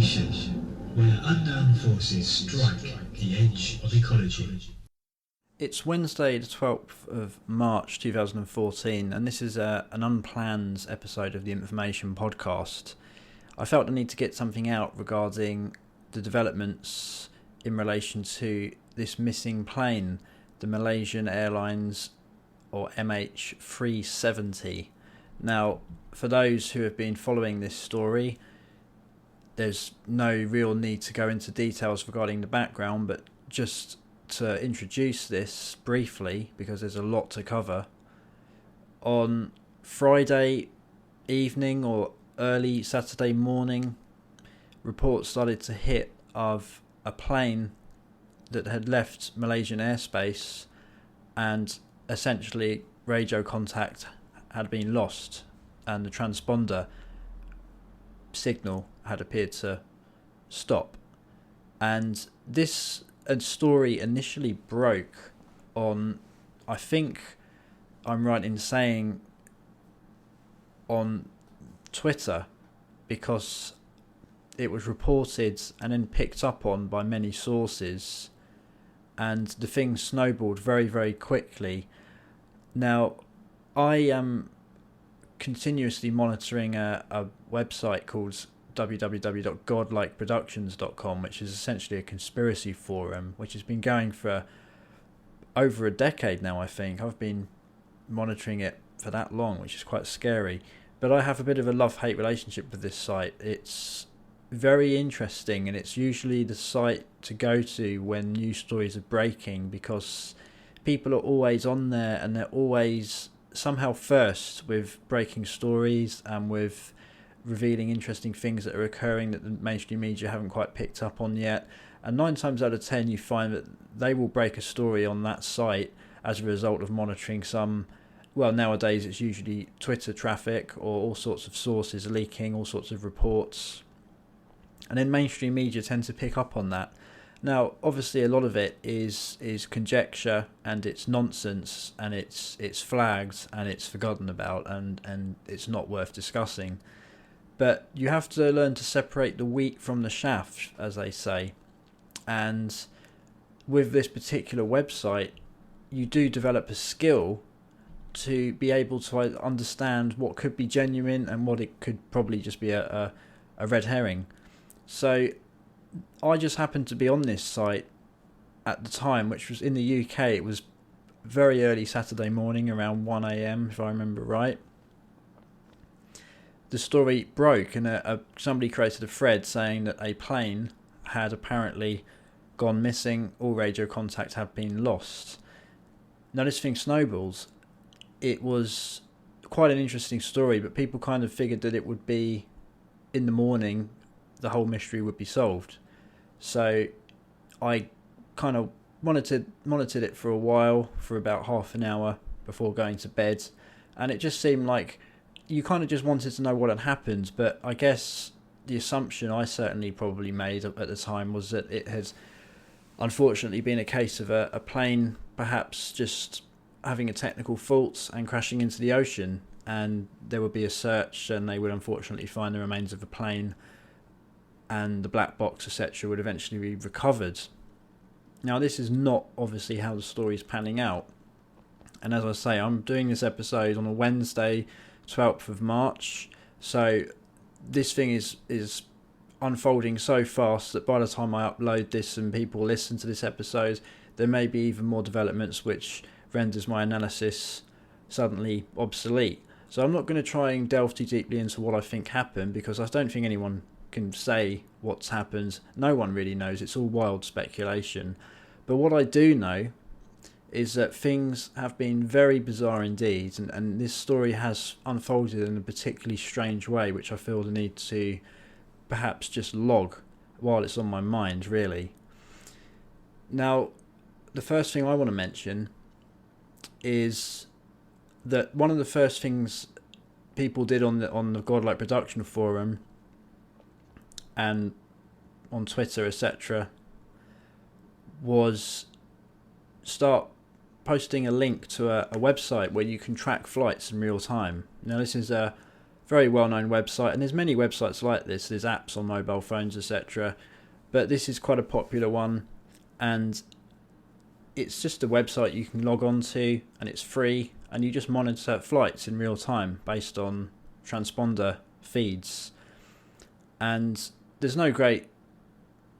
station, where unknown forces strike the edge of ecology. It's Wednesday the 12th of March 2014, and this is an unplanned episode of the Information Podcast. I felt the need to get something out regarding the developments in relation to this missing plane, the Malaysian Airlines or MH370. Now, for those who have been following this story, there's no real need to go into details regarding the background, but just to introduce this briefly, because there's a lot to cover. On Friday evening or early Saturday morning, reports started to hit of a plane that had left Malaysian airspace, and essentially radio contact had been lost, and the transponder signal had appeared to stop. And this story initially broke on, I think I'm right in saying, on Twitter, because it was reported and then picked up on by many sources, and the thing snowballed very, very quickly. Now, I am continuously monitoring a website called www.godlikeproductions.com, which is essentially a conspiracy forum, which has been going for over a decade now, I think. I've been monitoring it for that long, which is quite scary. But I have a bit of a love-hate relationship with this site. It's very interesting, and it's usually the site to go to when news stories are breaking, because people are always on there and they're always somehow first with breaking stories and with revealing interesting things that are occurring that the mainstream media haven't quite picked up on yet. And 9 times out of 10 you find that they will break a story on that site as a result of monitoring some, well, nowadays it's usually Twitter traffic or all sorts of sources leaking all sorts of reports, and then mainstream media tend to pick up on that. Now, obviously, a lot of it is conjecture, and it's nonsense, and it's flagged, and it's forgotten about, and it's not worth discussing. But you have to learn to separate the wheat from the chaff, as they say. And with this particular website, you do develop a skill to be able to understand what could be genuine and what it could probably just be a red herring. So I just happened to be on this site at the time, which was in the UK. It was very early Saturday morning, around 1 a.m, if I remember right. The story broke, and somebody created a thread saying that a plane had apparently gone missing, all radio contact had been lost. Now this thing snowballs. It was quite an interesting story, but people kind of figured that it would be in the morning, the whole mystery would be solved. So I kind of monitored it for a while, for about half an hour before going to bed, and it just seemed like you kind of just wanted to know what had happened. But I guess the assumption I certainly probably made at the time was that it has unfortunately been a case of a plane perhaps just having a technical fault and crashing into the ocean, and there would be a search and they would unfortunately find the remains of a plane, and the black box, etc., would eventually be recovered. Now, this is not obviously how the story is panning out. And as I say, I'm doing this episode on a Wednesday, 12th of March. So this thing is unfolding so fast that by the time I upload this and people listen to this episode, there may be even more developments which renders my analysis suddenly obsolete. So I'm not going to try and delve too deeply into what I think happened, because I don't think anyone can say what's happened. No one really knows. It's all wild speculation. But what I do know is that things have been very bizarre indeed, and this story has unfolded in a particularly strange way, which I feel the need to perhaps just log while it's on my mind, really. Now, the first thing I want to mention is that one of the first things people did on the Godlike Production forum and on Twitter, etc., was start posting a link to a website where you can track flights in real time. Now, this is a very well-known website, and there's many websites like this. There's apps on mobile phones, etc. But this is quite a popular one, and it's just a website you can log on to, and it's free, and you just monitor flights in real time based on transponder feeds. And there's no great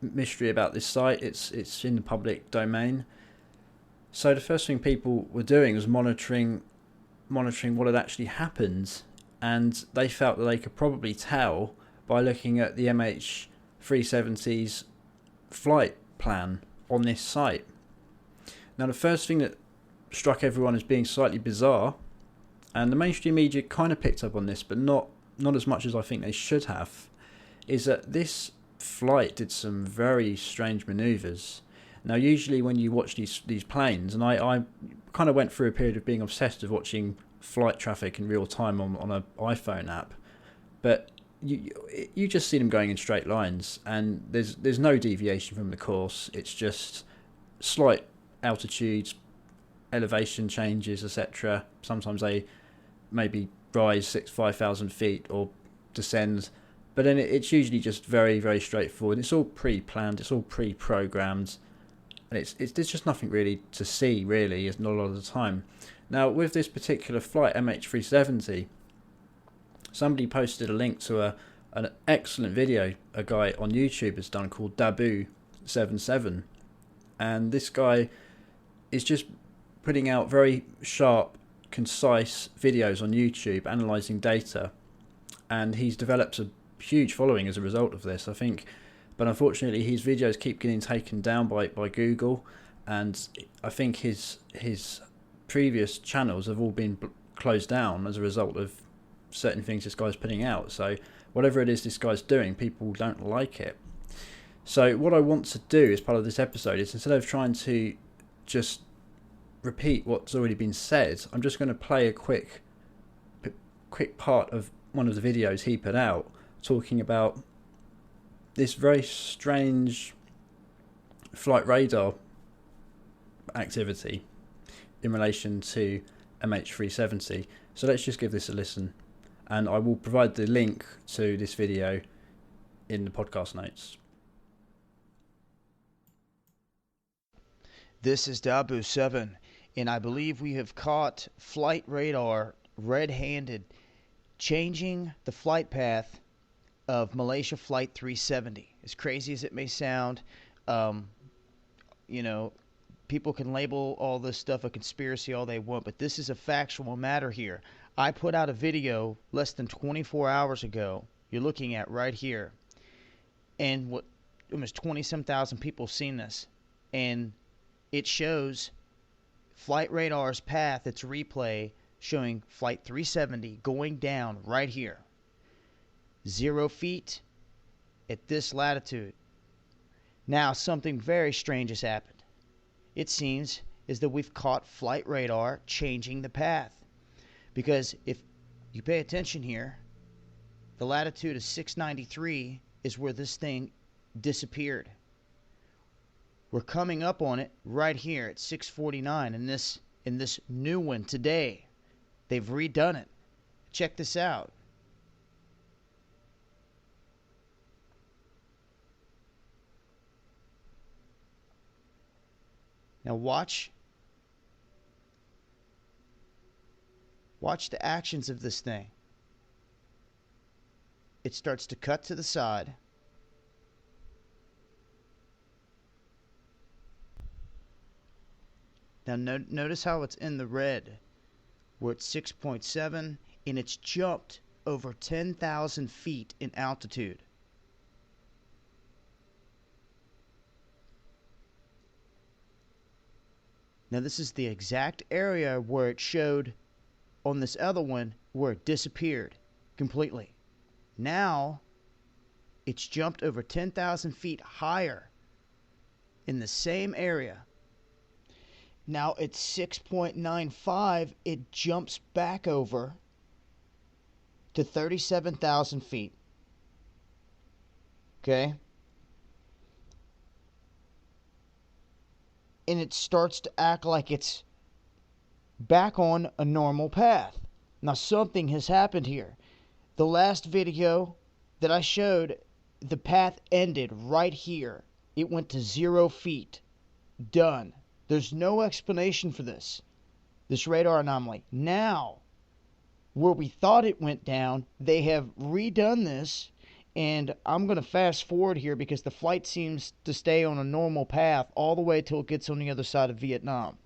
mystery about this site. It's in the public domain. So the first thing people were doing was monitoring what had actually happened, and they felt that they could probably tell by looking at the MH370's flight plan on this site. Now, the first thing that struck everyone as being slightly bizarre, and the mainstream media kind of picked up on this, but not as much as I think they should have, is that this flight did some very strange manoeuvres. Now, usually when you watch these planes, and I kind of went through a period of being obsessed with watching flight traffic in real time on an iPhone app, but you just see them going in straight lines, and there's no deviation from the course. It's just slight altitudes, elevation changes, etc. Sometimes they maybe rise 5,000 feet or descend, but then it's usually just very, very straightforward. It's all pre-planned, it's all pre-programmed, and there's just nothing really to see, really, not a lot of the time. Now, with this particular flight, MH370, somebody posted a link to an excellent video a guy on YouTube has done called Dabu77, and this guy is just putting out very sharp, concise videos on YouTube analysing data, and he's developed a huge following as a result of this, I think. But unfortunately, his videos keep getting taken down by Google, and I think his previous channels have all been closed down as a result of certain things this guy's putting out. So whatever it is this guy's doing, people don't like it. So what I want to do as part of this episode is, instead of trying to just repeat what's already been said, I'm just going to play a quick part of one of the videos he put out talking about this very strange flight radar activity in relation to MH370. So let's just give this a listen, and I will provide the link to this video in the podcast notes. This is Dabu7, and I believe we have caught flight radar red-handed changing the flight path of Malaysia Flight 370. As crazy as it may sound, people can label all this stuff a conspiracy all they want, but this is a factual matter here. I put out a video less than 24 hours ago, you're looking at right here, and almost 20-some thousand people have seen this, and it shows flight radar's path, its replay, showing Flight 370 going down right here. 0 feet at this latitude. Now, something very strange has happened. It seems as though we've caught flight radar changing the path. Because if you pay attention here, the latitude of 693 is where this thing disappeared. We're coming up on it right here at 649 in this new one today. They've redone it. Check this out. Now watch the actions of this thing. It starts to cut to the side. Now notice how it's in the red. We're at 6.7, and it's jumped over 10,000 feet in altitude. Now this is the exact area where it showed on this other one where it disappeared completely. Now it's jumped over 10,000 feet higher in the same area. Now at 6.95, it jumps back over to 37,000 feet. Okay? And it starts to act like it's back on a normal path. Now something has happened here. The last video that I showed, the path ended right here. It went to 0 feet. Done. There's no explanation for this radar anomaly. Now, where we thought it went down, they have redone this, and I'm going to fast forward here because the flight seems to stay on a normal path all the way till it gets on the other side of Vietnam.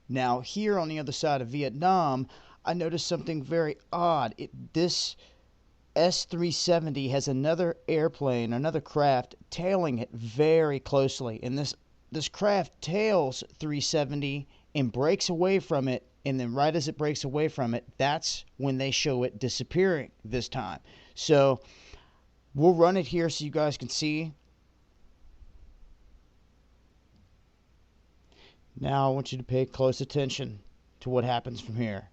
Now, here on the other side of Vietnam, I noticed something very odd. This S-370 has another airplane, another craft, tailing it very closely. And this craft tails 370 and breaks away from it. And then right as it breaks away from it, that's when they show it disappearing this time. So we'll run it here so you guys can see. Now I want you to pay close attention to what happens from here.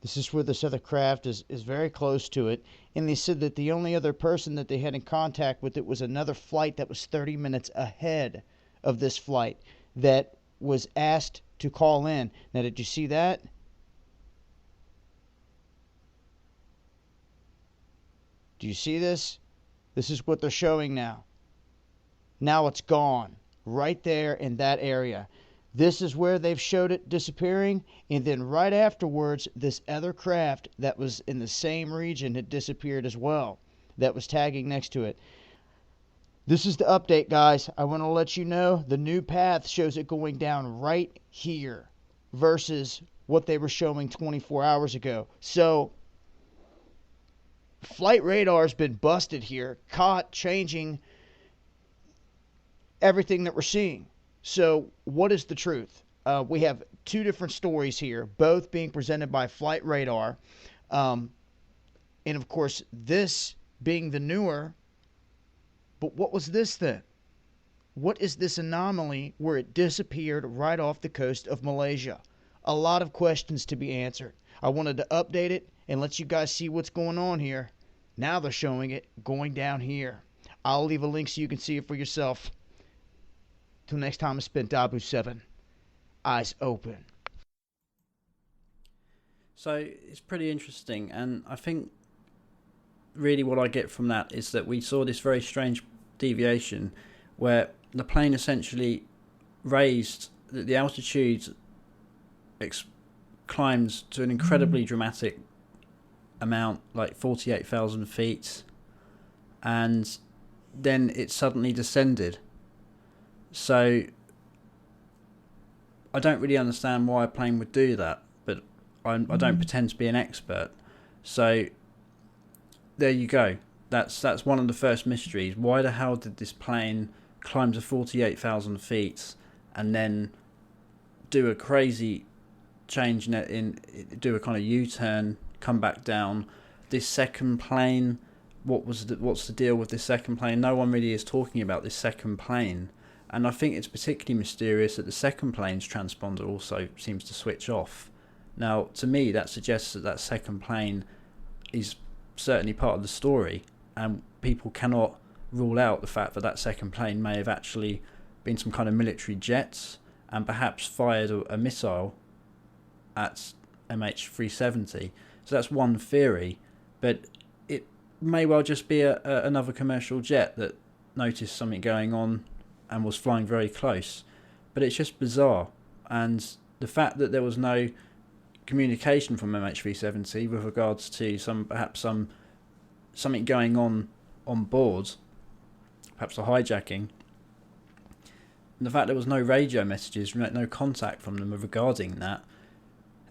This is where this other craft is very close to it. And they said that the only other person that they had in contact with it was another flight that was 30 minutes ahead of this flight that was asked to call in. Now, did you see that? Do you see this? This is what they're showing now. Now it's gone. Right there in that area. This is where they've showed it disappearing, and then right afterwards, this other craft that was in the same region had disappeared as well, that was tagging next to it. This is the update, guys. I want to let you know the new path shows it going down right here versus what they were showing 24 hours ago. So, flight radar's been busted here, caught changing everything that we're seeing. So, what is the truth? We have two different stories here, both being presented by Flight Radar. And of course, this being the newer. But what was this then? What is this anomaly where it disappeared right off the coast of Malaysia? A lot of questions to be answered. I wanted to update it and let you guys see what's going on here. Now they're showing it going down here. I'll leave a link so you can see it for yourself. Till next time, it's been Dabu 7. Eyes open. So it's pretty interesting, and I think really what I get from that is that we saw this very strange deviation where the plane essentially raised the altitude climbs to an incredibly dramatic amount, like 48,000 feet, and then it suddenly descended. So I don't really understand why a plane would do that, but I don't pretend to be an expert. So there you go. That's one of the first mysteries. Why the hell did this plane climb to 48,000 feet and then do a crazy change do a kind of U-turn, come back down? This second plane, what's the deal with this second plane? No one really is talking about this second plane. And I think it's particularly mysterious that the second plane's transponder also seems to switch off. Now, to me, that suggests that second plane is certainly part of the story, and people cannot rule out the fact that second plane may have actually been some kind of military jet and perhaps fired a missile at MH370. So that's one theory, but it may well just be another commercial jet that noticed something going on and was flying very close. But it's just bizarre, and the fact that there was no communication from MH370 with regards to something going on board, perhaps a hijacking, and the fact there was no radio messages, no contact from them regarding that,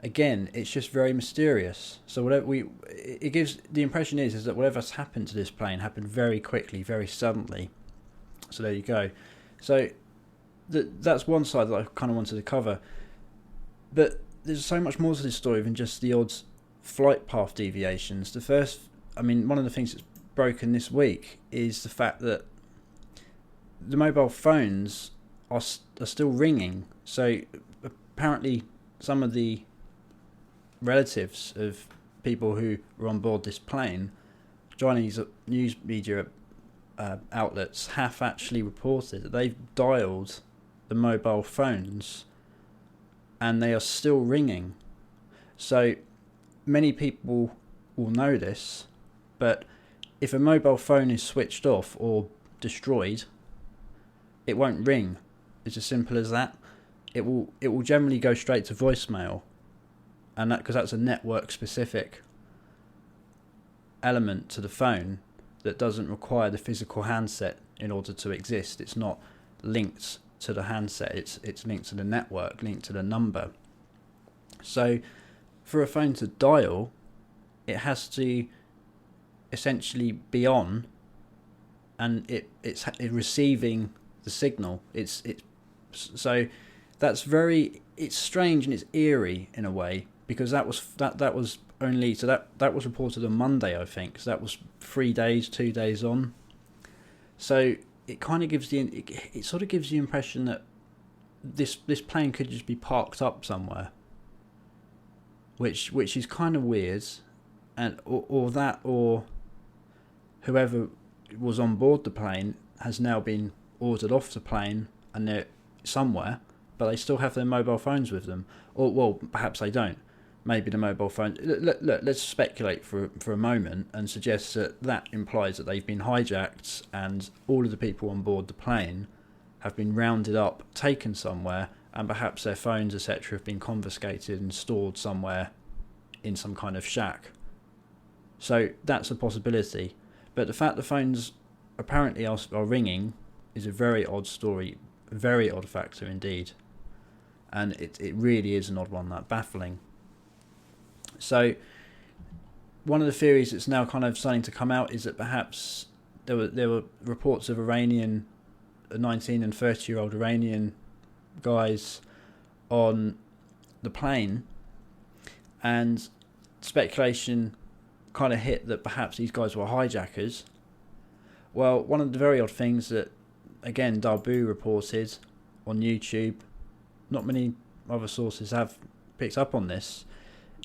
again, it's just very mysterious. So it gives the impression is that whatever's happened to this plane happened very quickly, very suddenly. So there you go. So that's one side that I kind of wanted to cover. But there's so much more to this story than just the odd flight path deviations. One of the things that's broken this week is the fact that the mobile phones are still ringing. So apparently some of the relatives of people who were on board this plane, Chinese news media outlets have actually reported that they've dialed the mobile phones and they are still ringing. So many people will know this, but if a mobile phone is switched off or destroyed, it won't ring. It's as simple as that. It will generally go straight to voicemail, and that because that's a network specific element to the phone that doesn't require the physical handset in order to exist. It's not linked to the handset. It's linked to the network, linked to the number. So for a phone to dial, it has to essentially be on, and it's receiving the signal. So that's it's strange and it's eerie in a way, because that was reported on Monday, I think. So that was 2 days on. So it kind of gives it sort of gives the impression that this plane could just be parked up somewhere, which is kind of weird, and or whoever was on board the plane has now been ordered off the plane and they're somewhere, but they still have their mobile phones with them. Or, well, perhaps they don't. Maybe the mobile phone... Look, let's speculate for a moment and suggest that implies that they've been hijacked and all of the people on board the plane have been rounded up, taken somewhere, and perhaps their phones, etc., have been confiscated and stored somewhere in some kind of shack. So that's a possibility. But the fact the phones apparently are ringing is a very odd story, a very odd factor indeed. And it really is an odd one, that baffling. So one of the theories that's now kind of starting to come out is that perhaps there were reports of 19 and 30-year-old Iranian guys on the plane, and speculation kind of hit that perhaps these guys were hijackers. Well, one of the very odd things that, again, Darbu reported on YouTube, not many other sources have picked up on this,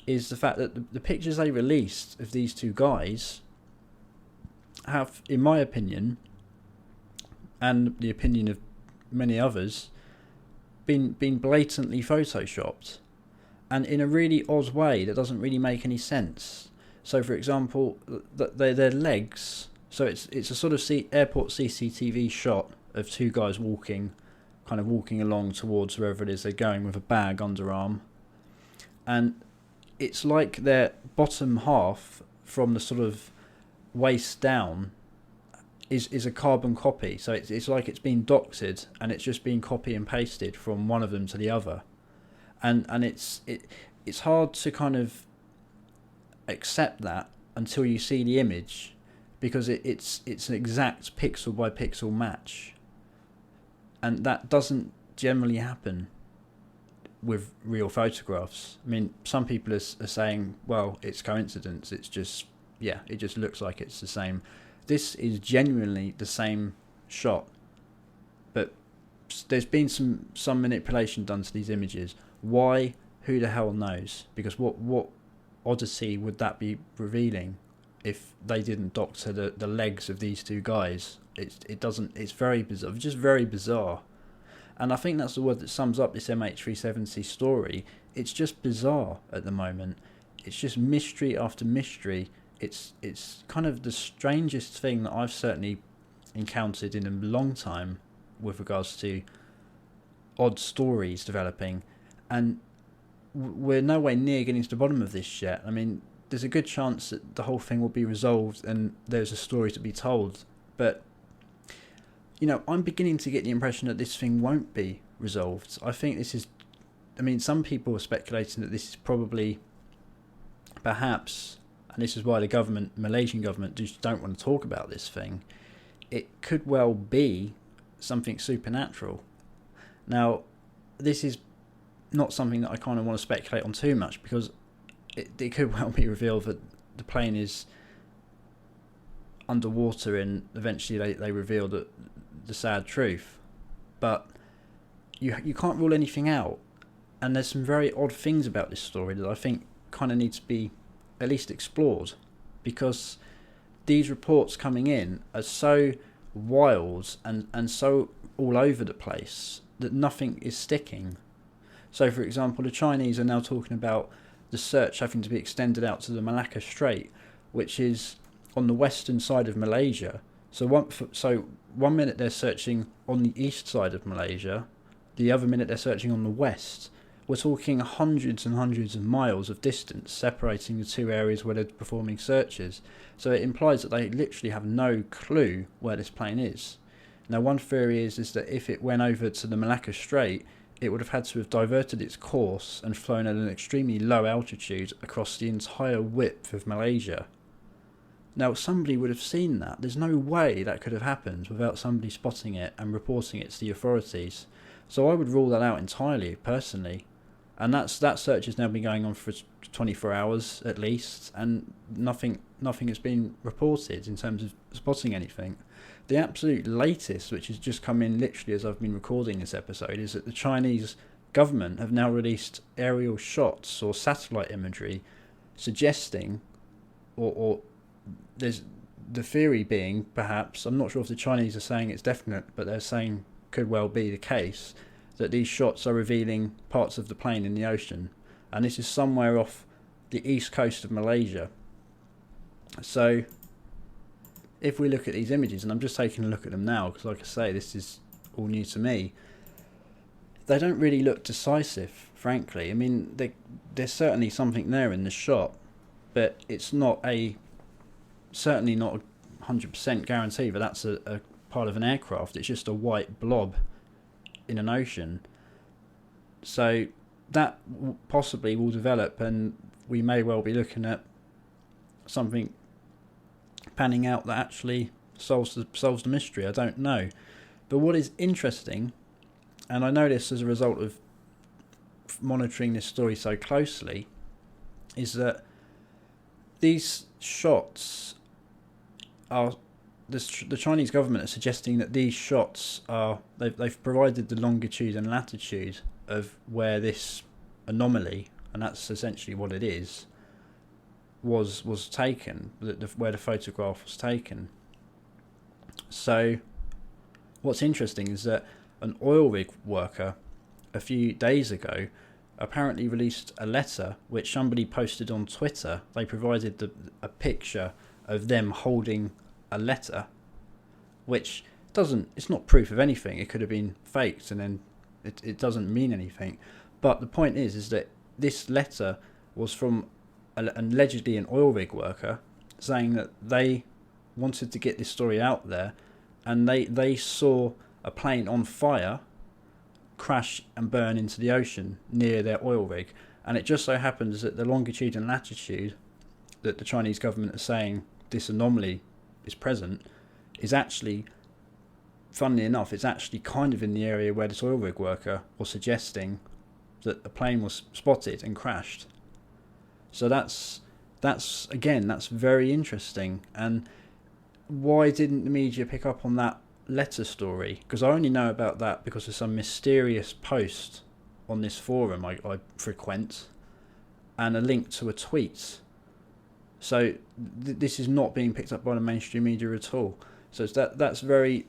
is the fact that the pictures they released of these two guys have, in my opinion, and the opinion of many others, been blatantly photoshopped, and in a really odd way that doesn't really make any sense. So, for example, their legs. So it's a sort of airport CCTV shot of two guys walking along towards wherever it is they're going with a bag underarm, and it's like their bottom half from the sort of waist down is a carbon copy. So it's like it's been doctored and it's just been copy and pasted from one of them to the other, and it's hard to kind of accept that until you see the image, because it's an exact pixel by pixel match, and that doesn't generally happen with real photographs. I mean, some people are saying, well, it's coincidence, it's just, yeah, it just looks like it's the same. This is genuinely the same shot, but there's been some manipulation done to these images. Why? Who the hell knows? Because what oddity would that be revealing if they didn't doctor the legs of these two guys? It's very bizarre, just very bizarre. And I think that's the word that sums up this MH370 story. It's just bizarre at the moment. It's just mystery after mystery. It's kind of the strangest thing that I've certainly encountered in a long time with regards to odd stories developing. And we're nowhere near getting to the bottom of this yet. I mean, there's a good chance that the whole thing will be resolved and there's a story to be told. But, you know, I'm beginning to get the impression that this thing won't be resolved. I think this is... I mean, some people are speculating that this is probably, perhaps, and this is why the government, Malaysian government, just don't want to talk about this thing, it could well be something supernatural. Now, this is not something that I kind of want to speculate on too much, because it could well be revealed that the plane is underwater and eventually they reveal the sad truth. But you can't rule anything out, and there's some very odd things about this story that I think kind of need to be at least explored, because these reports coming in are so wild and so all over the place that nothing is sticking. So, for example, the Chinese are now talking about the search having to be extended out to the Malacca Strait, which is on the western side of Malaysia. So one minute they're searching on the east side of Malaysia, the other minute they're searching on the west. We're talking hundreds and hundreds of miles of distance separating the two areas where they're performing searches. So it implies that they literally have no clue where this plane is. Now, one theory is that if it went over to the Malacca Strait, it would have had to have diverted its course and flown at an extremely low altitude across the entire width of Malaysia. Now, somebody would have seen that. There's no way that could have happened without somebody spotting it and reporting it to the authorities. So I would rule that out entirely, personally. And that search has now been going on for 24 hours at least, and nothing has been reported in terms of spotting anything. The absolute latest, which has just come in literally as I've been recording this episode, is that the Chinese government have now released aerial shots or satellite imagery suggesting, or there's the theory being, perhaps, I'm not sure if the Chinese are saying it's definite, but they're saying could well be the case, that these shots are revealing parts of the plane in the ocean, and this is somewhere off the east coast of Malaysia. So if we look at these images, and I'm just taking a look at them now because, like I say, this is all new to me, they don't really look decisive, frankly. I mean, there's certainly something there in the shot, but it's certainly not a 100% guarantee that that's a part of an aircraft. It's just a white blob in an ocean. So that possibly will develop, and we may well be looking at something panning out that actually solves the mystery. I don't know. But what is interesting, and I know this as a result of monitoring this story so closely, is that these shots are, the Chinese government are suggesting that these shots are, they've provided the longitude and latitude of where this anomaly, and that's essentially what it is, was taken, where the photograph was taken. So what's interesting is that an oil rig worker a few days ago apparently released a letter which somebody posted on Twitter. They provided a picture of them holding a letter, which it's not proof of anything. It could have been faked, and then it doesn't mean anything. But the point is that this letter was from allegedly an oil rig worker saying that they wanted to get this story out there, and they saw a plane on fire crash and burn into the ocean near their oil rig. And it just so happens that the longitude and latitude that the Chinese government are saying this anomaly is present is actually, funnily enough, it's actually kind of in the area where this oil rig worker was suggesting that a plane was spotted and crashed. So that's very interesting. And why didn't the media pick up on that letter story? Because I only know about that because of some mysterious post on this forum I frequent, and a link to a tweet. So this is not being picked up by the mainstream media at all. So it's very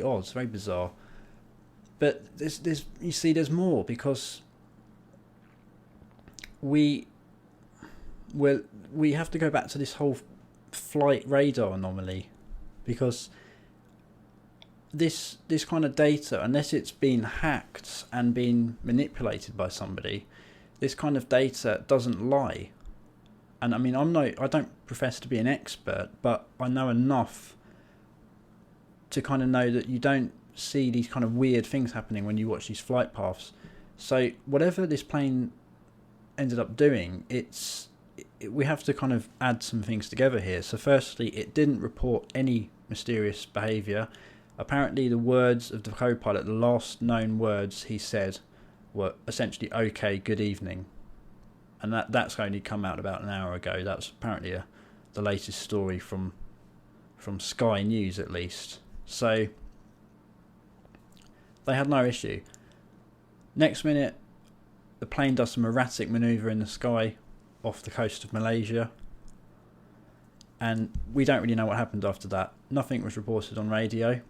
odd. It's very bizarre. But there's more, because we have to go back to this whole flight radar anomaly, because this kind of data, unless it's been hacked and been manipulated by somebody, this kind of data doesn't lie. And I mean, I don't profess to be an expert, but I know enough to kind of know that you don't see these kind of weird things happening when you watch these flight paths. So whatever this plane ended up doing, we have to kind of add some things together here. So firstly, it didn't report any mysterious behaviour. Apparently the words of the co-pilot, the last known words he said, were essentially "okay, good evening," and that's only come out about an hour ago. That's apparently the latest story from Sky News, at least. So they had no issue. Next minute, the plane does some erratic manoeuvre in the sky off the coast of Malaysia, and we don't really know what happened after that. Nothing was reported on radio,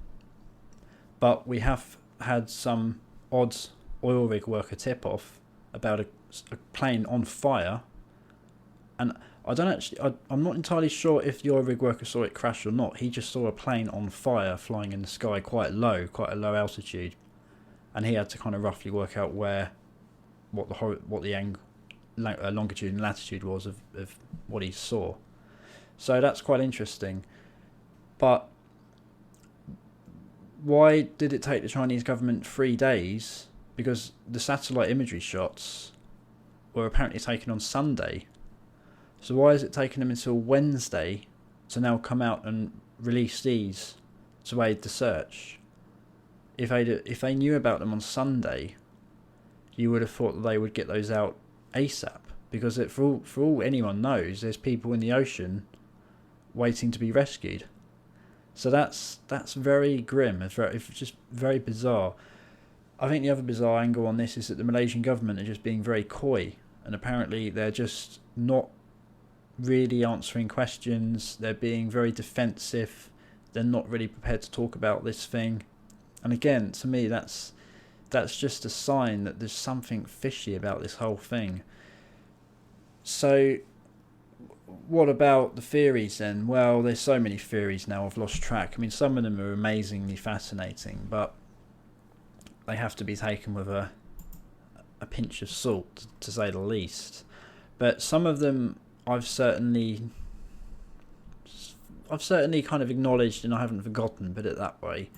but we have had some odd oil rig worker tip-off about a plane on fire, and I'm not entirely sure if the oil rig worker saw it crash or not. He just saw a plane on fire flying in the sky quite a low altitude, and he had to kind of roughly work out what the longitude and latitude was of what he saw. So that's quite interesting. But why did it take the Chinese government 3 days? Because the satellite imagery shots were apparently taken on Sunday. So why has it taken them until Wednesday to now come out and release these to aid the search? If they knew about them on Sunday, you would have thought that they would get those out ASAP. Because for all anyone knows, there's people in the ocean waiting to be rescued. So that's very grim. It's just very bizarre. I think the other bizarre angle on this is that the Malaysian government are just being very coy, and apparently they're just not really answering questions. They're being very defensive. They're not really prepared to talk about this thing. And again, to me, that's just a sign that there's something fishy about this whole thing. So what about the theories then? Well, there's so many theories now, I've lost track. I mean, some of them are amazingly fascinating, but they have to be taken with a pinch of salt, to say the least. But some of them I've certainly kind of acknowledged and I haven't forgotten, put it that way.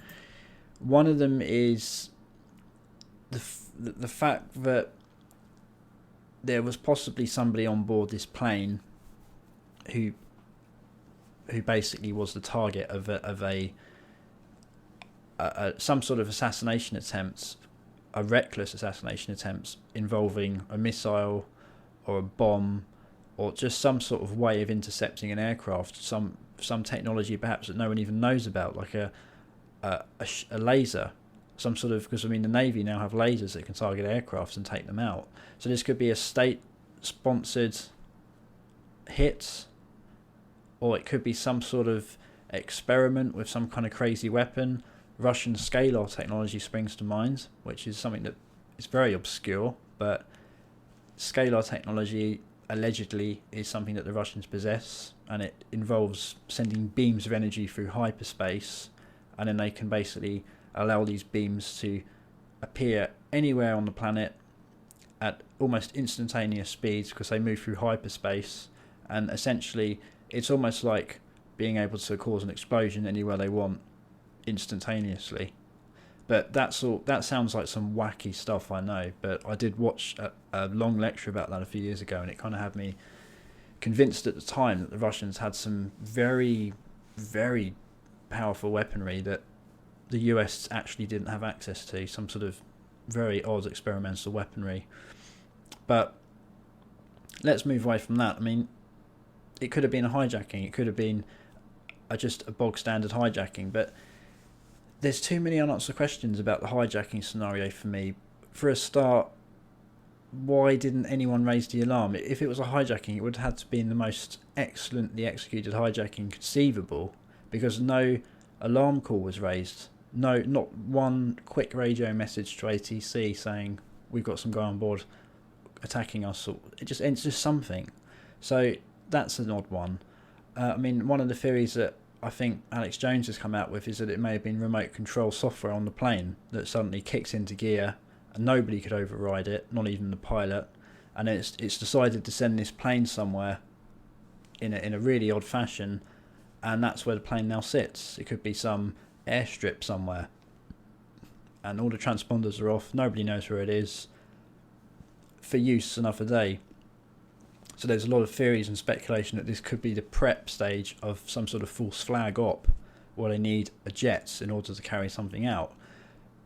One of them is the fact that there was possibly somebody on board this plane who basically was the target of some sort of assassination attempt, a reckless assassination attempt involving a missile or a bomb, or just some sort of way of intercepting an aircraft, some technology perhaps that no one even knows about, like a laser, some sort of, because I mean the Navy now have lasers that can target aircraft and take them out. So this could be a state-sponsored hit, or it could be some sort of experiment with some kind of crazy weapon. Russian scalar technology springs to mind, which is something that is very obscure, but scalar technology allegedly is something that the Russians possess, and it involves sending beams of energy through hyperspace, and then they can basically allow these beams to appear anywhere on the planet at almost instantaneous speeds because they move through hyperspace, and essentially it's almost like being able to cause an explosion anywhere they want instantaneously. But that sounds like some wacky stuff, I know, but I did watch a long lecture about that a few years ago, and it kind of had me convinced at the time that the Russians had some very, very powerful weaponry that the US actually didn't have access to, some sort of very odd experimental weaponry. But let's move away from that. I mean, it could have been a hijacking, it could have been just a bog standard hijacking, but there's too many unanswered questions about the hijacking scenario for me. For a start, why didn't anyone raise the alarm? If it was a hijacking, it would have had to be the most excellently executed hijacking conceivable, because no alarm call was raised. No, not one quick radio message to ATC saying we've got some guy on board attacking us. It's just something. So that's an odd one. I mean, one of the theories that I think Alex Jones has come out with is that it may have been remote control software on the plane that suddenly kicks into gear and nobody could override it, not even the pilot, and it's decided to send this plane somewhere in a really odd fashion, and that's where the plane now sits. It could be some airstrip somewhere, and all the transponders are off, nobody knows where it is, for use another day. So there's a lot of theories and speculation that this could be the prep stage of some sort of false flag op, where they need a jet in order to carry something out.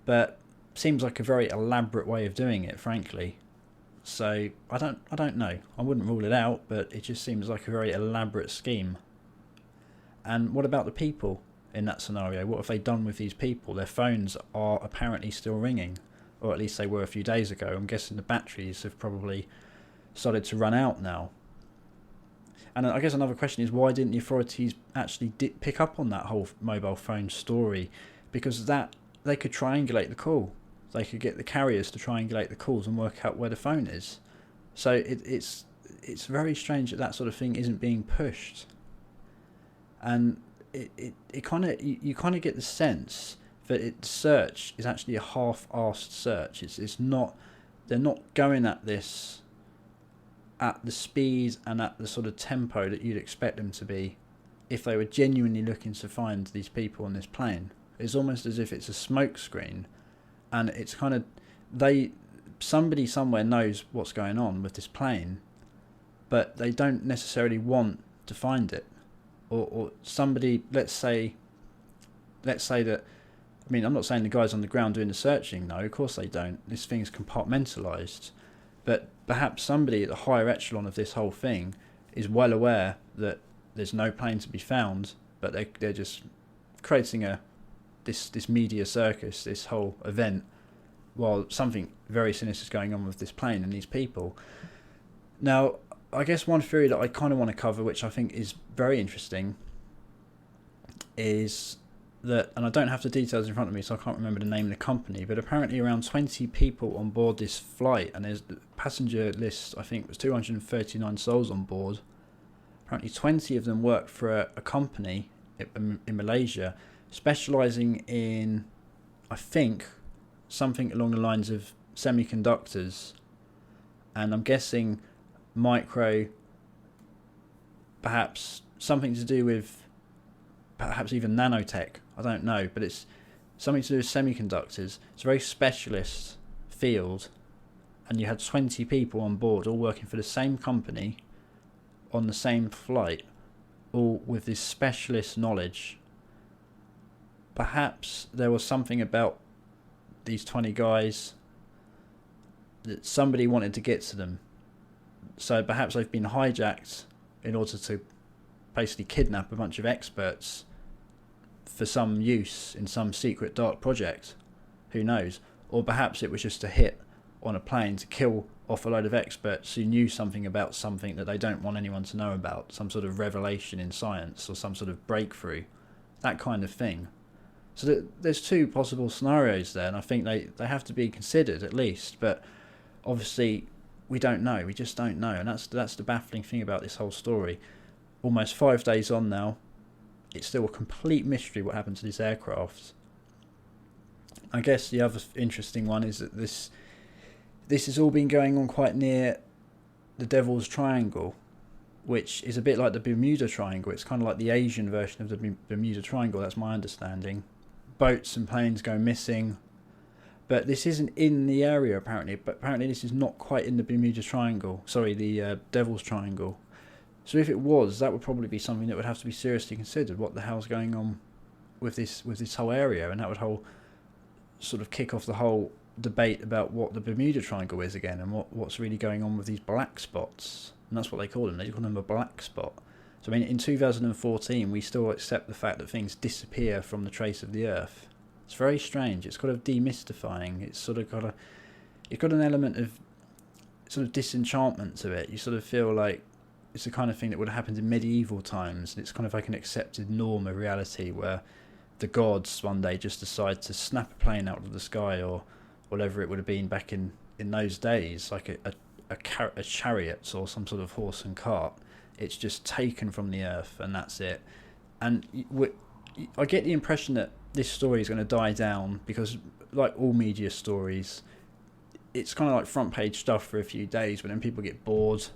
But seems like a very elaborate way of doing it, frankly. So I don't know. I wouldn't rule it out, but it just seems like a very elaborate scheme. And what about the people in that scenario? What have they done with these people? Their phones are apparently still ringing, or at least they were a few days ago. I'm guessing the batteries have probably started to run out now. And I guess another question is, why didn't the authorities actually pick up on that whole mobile phone story? Because that they could triangulate the call. They could get the carriers to triangulate the calls and work out where the phone is. So it's very strange that that sort of thing isn't being pushed, and it kind of you kind of get the sense that search is actually a half-assed search. It's not, they're not going at this at the speed and at the sort of tempo that you'd expect them to be if they were genuinely looking to find these people on this plane. It's almost as if it's a smoke screen, and it's kind of somebody somewhere knows what's going on with this plane, but they don't necessarily want to find it, or somebody, let's say that, I mean, I'm not saying the guys on the ground doing the searching, no, of course they don't. This thing's compartmentalised. But perhaps somebody at the higher echelon of this whole thing is well aware that there's no plane to be found, but they're just creating this media circus, this whole event, while something very sinister is going on with this plane and these people. Now, I guess one theory that I kind of want to cover, which I think is very interesting, is that, and I don't have the details in front of me, so I can't remember the name of the company, but apparently around 20 people on board this flight, and there's the passenger list, I think, was 239 souls on board. Apparently 20 of them work for a company in Malaysia, specialising in, I think, something along the lines of semiconductors, and I'm guessing micro, perhaps something to do with perhaps even nanotech, I don't know, but it's something to do with semiconductors. It's a very specialist field, and you had 20 people on board all working for the same company on the same flight, all with this specialist knowledge. Perhaps there was something about these 20 guys that somebody wanted to get to them, so perhaps they've been hijacked in order to basically kidnap a bunch of experts for some use in some secret dark project, who knows, or perhaps it was just a hit on a plane to kill off a load of experts who knew something about something that they don't want anyone to know about, some sort of revelation in science or some sort of breakthrough, that kind of thing. So there's two possible scenarios there, and I think they have to be considered at least, but obviously we don't know, we just don't know, and that's the baffling thing about this whole story. Almost 5 days on now, it's still a complete mystery what happened to this aircraft. I guess the other interesting one is that this has all been going on quite near the Devil's Triangle, which is a bit like the Bermuda Triangle. It's kind of like the Asian version of the Bermuda Triangle, that's my understanding. Boats and planes go missing, but this isn't in the area apparently, but apparently this is not quite in the Bermuda Triangle, the Devil's Triangle. So if it was, that would probably be something that would have to be seriously considered. What the hell's going on with this whole area? And that would sort of kick off the whole debate about what the Bermuda Triangle is again, and what's really going on with these black spots. And that's what they call them. They call them a black spot. So I mean, in 2014, we still accept the fact that things disappear from the trace of the Earth. It's very strange. It's kind of demystifying. It's sort of it's got an element of sort of disenchantment to it. You sort of feel like it's the kind of thing that would have happened in medieval times, and it's kind of like an accepted norm of reality where the gods one day just decide to snap a plane out of the sky, or whatever it would have been back in those days, like a chariot or some sort of horse and cart. It's just taken from the earth, and that's it. And I get the impression that this story is going to die down because, like all media stories, it's kind of like front page stuff for a few days, but then people get bored,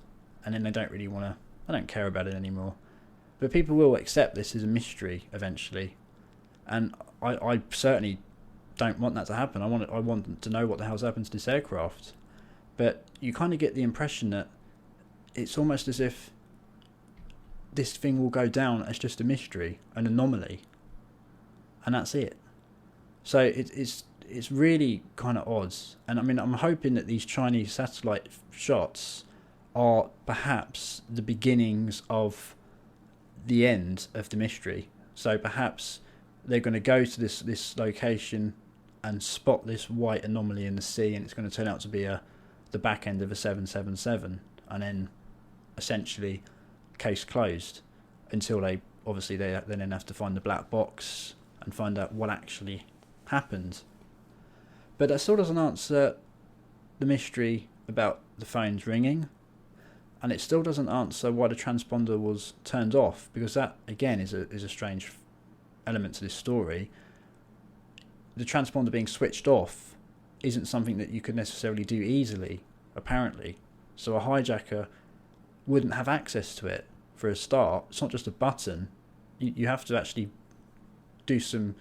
and then they don't care about it anymore. But people will accept this as a mystery eventually, and I certainly don't want that to happen. I want to know what the hell's happened to this aircraft. But you kind of get the impression that it's almost as if this thing will go down as just a mystery, an anomaly, and that's it. So it's really kind of odd. And I mean, I'm hoping that these Chinese satellite shots are perhaps the beginnings of the end of the mystery. So perhaps they're going to go to this location and spot this white anomaly in the sea, and it's going to turn out to be the back end of a 777, and then essentially case closed until they then have to find the black box and find out what actually happened. But that still doesn't answer the mystery about the phones ringing, and it still doesn't answer why the transponder was turned off, because that again is a strange element to this story. The transponder being switched off isn't something that you could necessarily do easily, apparently. So a hijacker wouldn't have access to it for a start. It's not just a button. You have to actually do some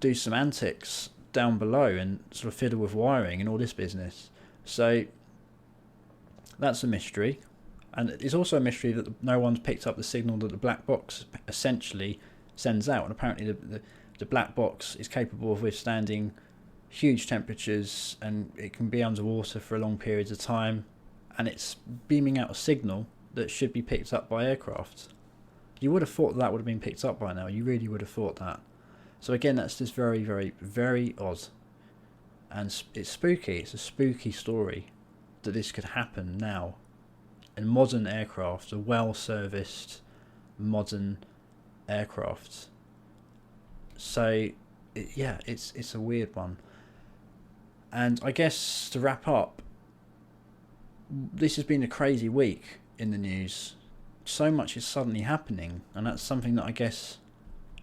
antics down below and sort of fiddle with wiring and all this business. So that's a mystery. And it's also a mystery that no one's picked up the signal that the black box essentially sends out. And apparently the black box is capable of withstanding huge temperatures, and it can be underwater for long periods of time, and it's beaming out a signal that should be picked up by aircraft. You would have thought that would have been picked up by now. You really would have thought that. So again, that's just very, very, very odd. And it's spooky. It's a spooky story that this could happen now. In modern aircraft, a well-serviced modern aircraft. So, it's a weird one. And I guess to wrap up, this has been a crazy week in the news. So much is suddenly happening, and that's something that I guess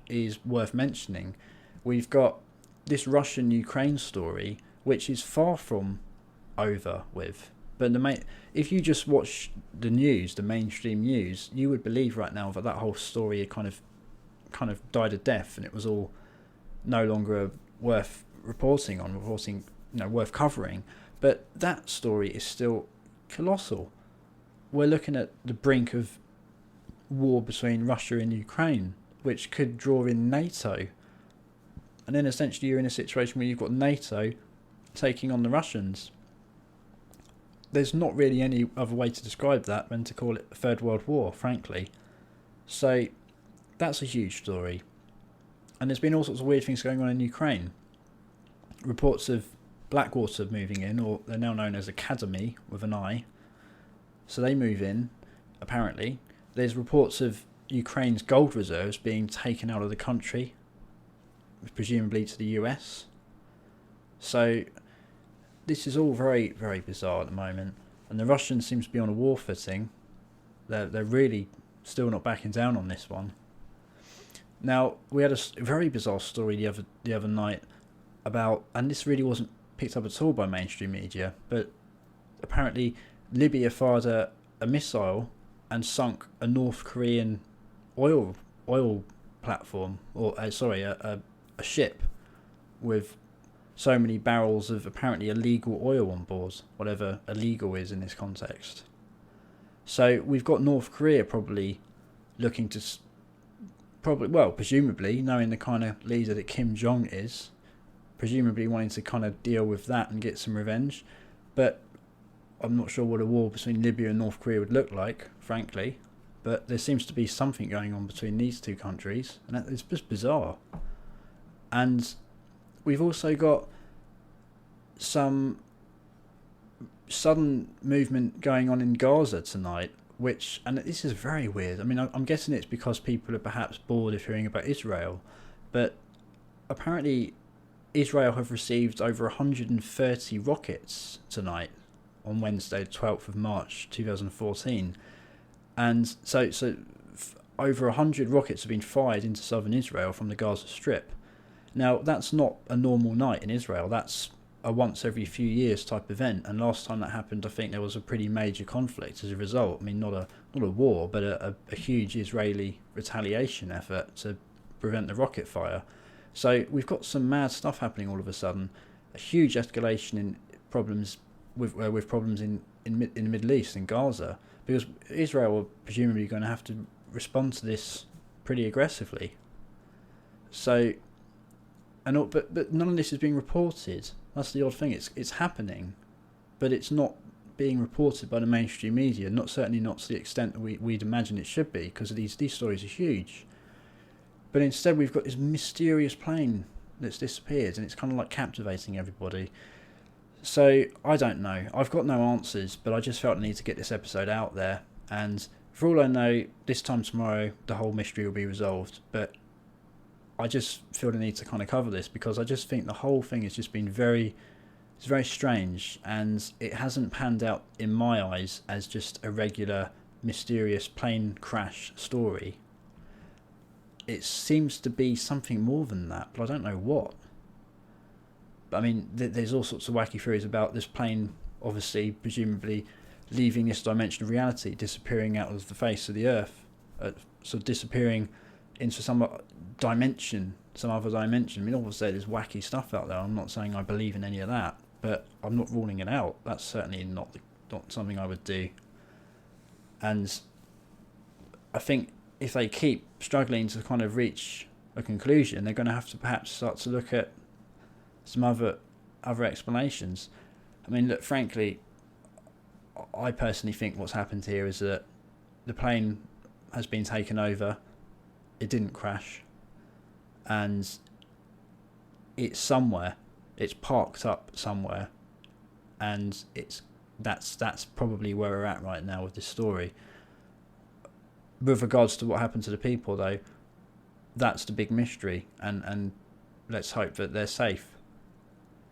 is worth mentioning. We've got this Russian-Ukraine story, which is far from over with. But if you just watch the news, the mainstream news, you would believe right now that whole story had kind of died a death, and it was all no longer worth reporting, worth covering. But that story is still colossal. We're looking at the brink of war between Russia and Ukraine, which could draw in NATO. And then essentially you're in a situation where you've got NATO taking on the Russians. There's not really any other way to describe that than to call it a Third World War, frankly. So that's a huge story. And there's been all sorts of weird things going on in Ukraine. Reports of Blackwater moving in, or they're now known as Academy with an I. So they move in, apparently. There's reports of Ukraine's gold reserves being taken out of the country, presumably to the US. So this is all very, very bizarre at the moment. And the Russians seem to be on a war footing. They're really still not backing down on this one. Now, we had a very bizarre story the other night about, and this really wasn't picked up at all by mainstream media, but apparently Libya fired a missile and sunk a North Korean oil platform, or a ship with so many barrels of apparently illegal oil on board, whatever illegal is in this context. So we've got North Korea probably looking to, presumably, knowing the kind of leader that Kim Jong is, presumably wanting to kind of deal with that and get some revenge. But I'm not sure what a war between Libya and North Korea would look like, frankly. But there seems to be something going on between these two countries, and it's just bizarre. And we've also got some sudden movement going on in Gaza tonight, and this is very weird. I mean, I'm guessing it's because people are perhaps bored of hearing about Israel, but apparently Israel have received over 130 rockets tonight on Wednesday, 12th of March 2014. And so over 100 rockets have been fired into southern Israel from the Gaza Strip. Now, that's not a normal night in Israel. That's a once every few years type event. And last time that happened, I think there was a pretty major conflict as a result. I mean, not a war, but a huge Israeli retaliation effort to prevent the rocket fire. So we've got some mad stuff happening all of a sudden. A huge escalation in problems with problems in the Middle East, in Gaza, because Israel are presumably going to have to respond to this pretty aggressively. So, but none of this is being reported. That's the odd thing. It's happening, but it's not being reported by the mainstream media. Certainly not to the extent that we'd imagine it should be, because these stories are huge. But instead, we've got this mysterious plane that's disappeared, and it's kind of like captivating everybody. So, I don't know. I've got no answers, but I just felt the need to get this episode out there. And for all I know, this time tomorrow, the whole mystery will be resolved. But I just feel the need to kind of cover this, because I just think the whole thing has just been very It's very strange, and it hasn't panned out in my eyes as just a regular mysterious plane crash story. It seems to be something more than that, but I don't know what. But I mean, there's all sorts of wacky theories about this plane, obviously, presumably leaving this dimension of reality, disappearing out of the face of the Earth, sort of disappearing into some dimension, some other dimension. I mean, obviously there's wacky stuff out there. I'm not saying I believe in any of that, but I'm not ruling it out. That's certainly not something I would do. And I think if they keep struggling to kind of reach a conclusion, they're going to have to perhaps start to look at some other explanations. I mean, look, frankly, I personally think what's happened here is that the plane has been taken over. It didn't crash, and it's somewhere. It's parked up somewhere, and that's probably where we're at right now with this story. With regards to what happened to the people, though, that's the big mystery, and let's hope that they're safe.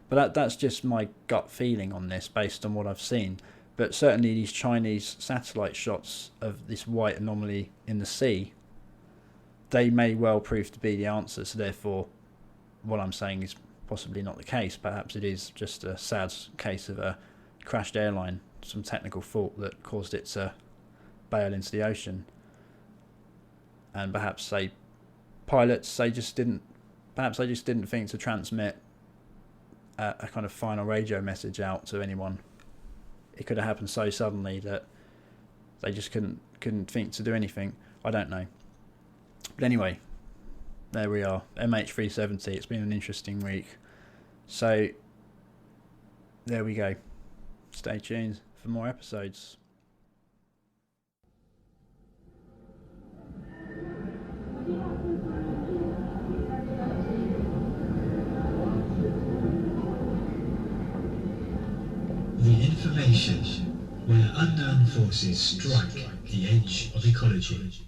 But that's just my gut feeling on this, based on what I've seen. But certainly these Chinese satellite shots of this white anomaly in the sea, they may well prove to be the answer. So therefore, what I'm saying is possibly not the case. Perhaps it is just a sad case of a crashed airline, some technical fault that caused it to bail into the ocean. And perhaps pilots, they just didn't think to transmit a kind of final radio message out to anyone. It could have happened so suddenly that they just couldn't think to do anything. I don't know. But anyway, there we are. MH370. It's been an interesting week. So there we go. Stay tuned for more episodes. The information where unknown forces strike the edge of ecology.